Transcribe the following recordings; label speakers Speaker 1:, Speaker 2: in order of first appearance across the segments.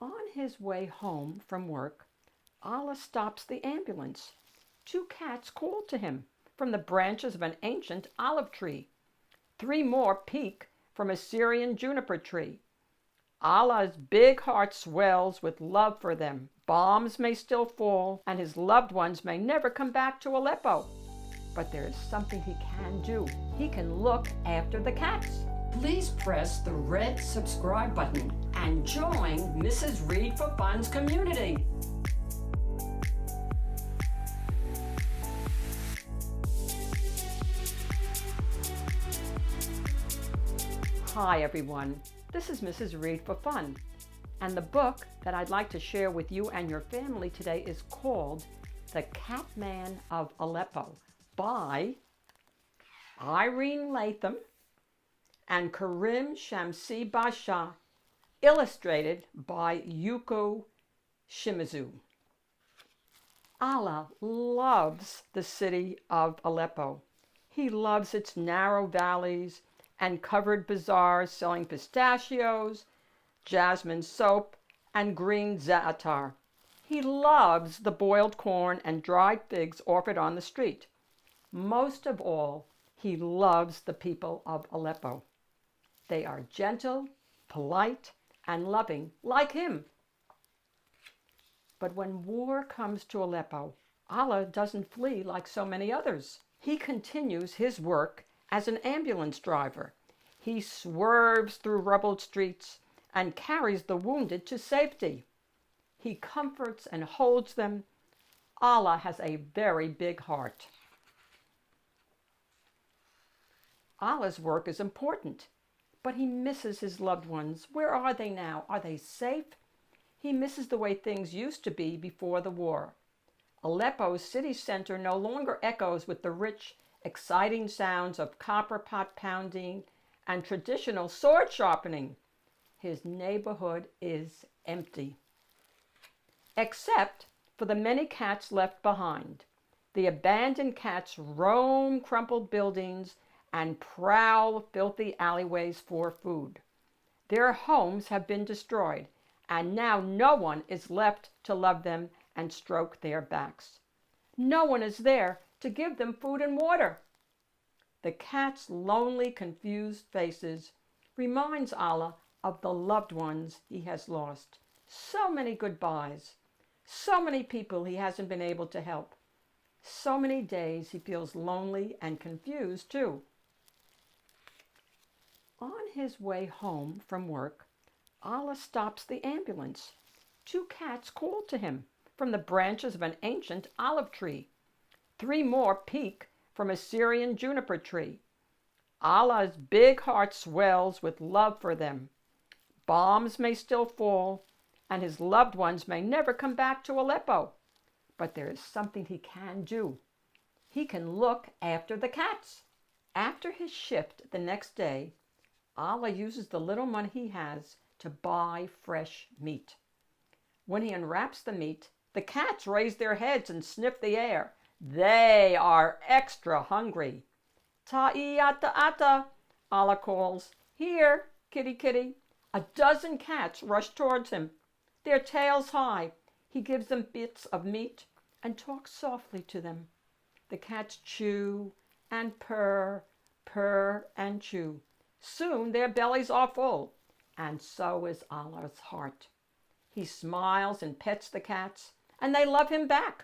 Speaker 1: On his way home from work, Allah stops the ambulance. Two cats call to him from the branches of an ancient olive tree. Three more peek from a Syrian juniper tree. Allah's big heart swells with love for them. Bombs may still fall, and his loved ones may never come back to Aleppo. But there is something he can do. He can look after the cats. Please press the red subscribe button and join Mrs. Read for Fun's community. Hi everyone, this is Mrs. Read for Fun, and the book that I'd like to share with you and your family today is called The Catman of Aleppo by Irene Latham and Karim Shamsi-Basha, illustrated by Yuko, Shimizu. Allah loves the city of Aleppo. He loves its narrow valleys and covered bazaars selling pistachios, jasmine soap, and green za'atar. He loves the boiled corn and dried figs offered on the street. Most of all, he loves the people of Aleppo. They are gentle, polite, and loving, like him. But when war comes to Aleppo, Allah doesn't flee like so many others. He continues his work as an ambulance driver. He swerves through rubbled streets and carries the wounded to safety. He comforts and holds them. Allah has a very big heart. Allah's work is important, but he misses his loved ones. Where are they now? Are they safe? He misses the way things used to be before the war. Aleppo's city center no longer echoes with the rich, exciting sounds of copper pot pounding and traditional sword sharpening. His neighborhood is empty, except for the many cats left behind. The abandoned cats roam crumpled buildings and prowl filthy alleyways for food. Their homes have been destroyed, and now no one is left to love them and stroke their backs. No one is there to give them food and water. The cat's lonely, confused faces reminds Allah of the loved ones he has lost. So many goodbyes, so many people he hasn't been able to help. So many days he feels lonely and confused too. On his way home from work, Allah stops the ambulance. Two cats call to him from the branches of an ancient olive tree. Three more peek from a Syrian juniper tree. Allah's big heart swells with love for them. Bombs may still fall, and his loved ones may never come back to Aleppo. But there is something he can do. He can look after the cats. After his shift the next day, Allah uses the little money he has to buy fresh meat. When he unwraps the meat, the cats raise their heads and sniff the air. They are extra hungry. Ta'iyata ata, Allah calls. Here, kitty kitty. A dozen cats rush towards him, their tails high. He gives them bits of meat and talks softly to them. The cats chew and purr, purr and chew. Soon their bellies are full, and so is Allah's heart. He smiles and pets the cats, and they love him back.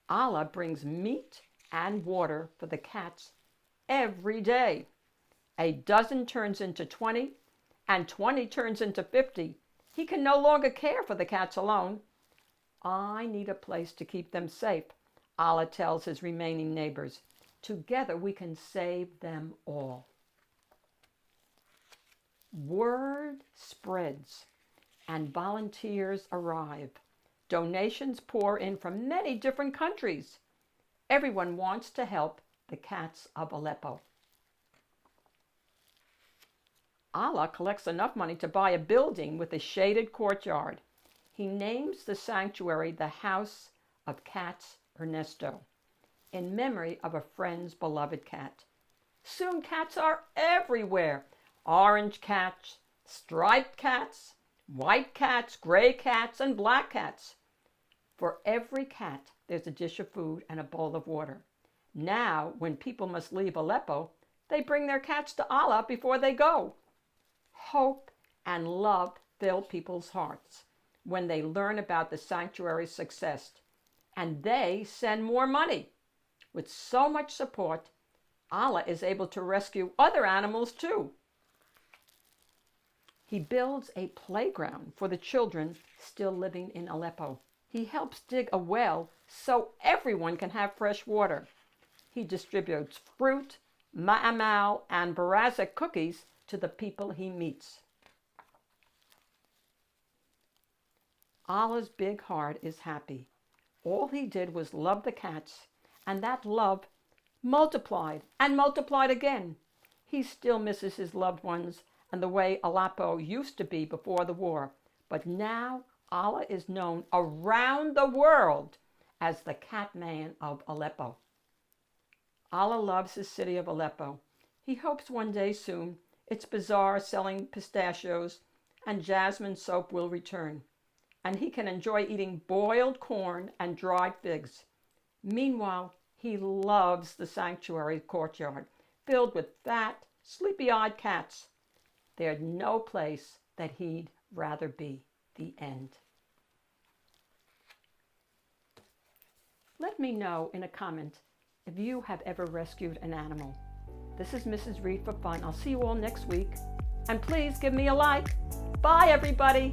Speaker 1: Allah brings meat and water for the cats every day. A dozen turns into 20, and 20 turns into 50. He can no longer care for the cats alone. I need a place to keep them safe, Allah tells his remaining neighbors. Together we can save them all. Word spreads, and volunteers arrive. Donations pour in from many different countries. Everyone wants to help the cats of Aleppo. Allah collects enough money to buy a building with a shaded courtyard. He names the sanctuary the House of Cats Ernesto, in memory of a friend's beloved cat. Soon cats are everywhere. Orange cats, striped cats, white cats, gray cats, and black cats. For every cat, there's a dish of food and a bowl of water. Now, when people must leave Aleppo, they bring their cats to Allah before they go. Hope and love fill people's hearts when they learn about the sanctuary's success, and they send more money. With so much support, Allah is able to rescue other animals too. He builds a playground for the children still living in Aleppo. He helps dig a well so everyone can have fresh water. He distributes fruit, ma'amal, and barazik cookies to the people he meets. Allah's big heart is happy. All he did was love the cats, and that love multiplied and multiplied again. He still misses his loved ones and the way Aleppo used to be before the war, but now Allah is known around the world as the Cat Man of Aleppo. Allah loves his city of Aleppo. He hopes one day soon its bazaar selling pistachios and jasmine soap will return, and he can enjoy eating boiled corn and dried figs. Meanwhile, he loves the sanctuary courtyard, filled with fat, sleepy-eyed cats. There's no place that he'd rather be. The end. Let me know in a comment if you have ever rescued an animal. This is Mrs. Reed for Fun. I'll see you all next week. And please give me a like. Bye, everybody.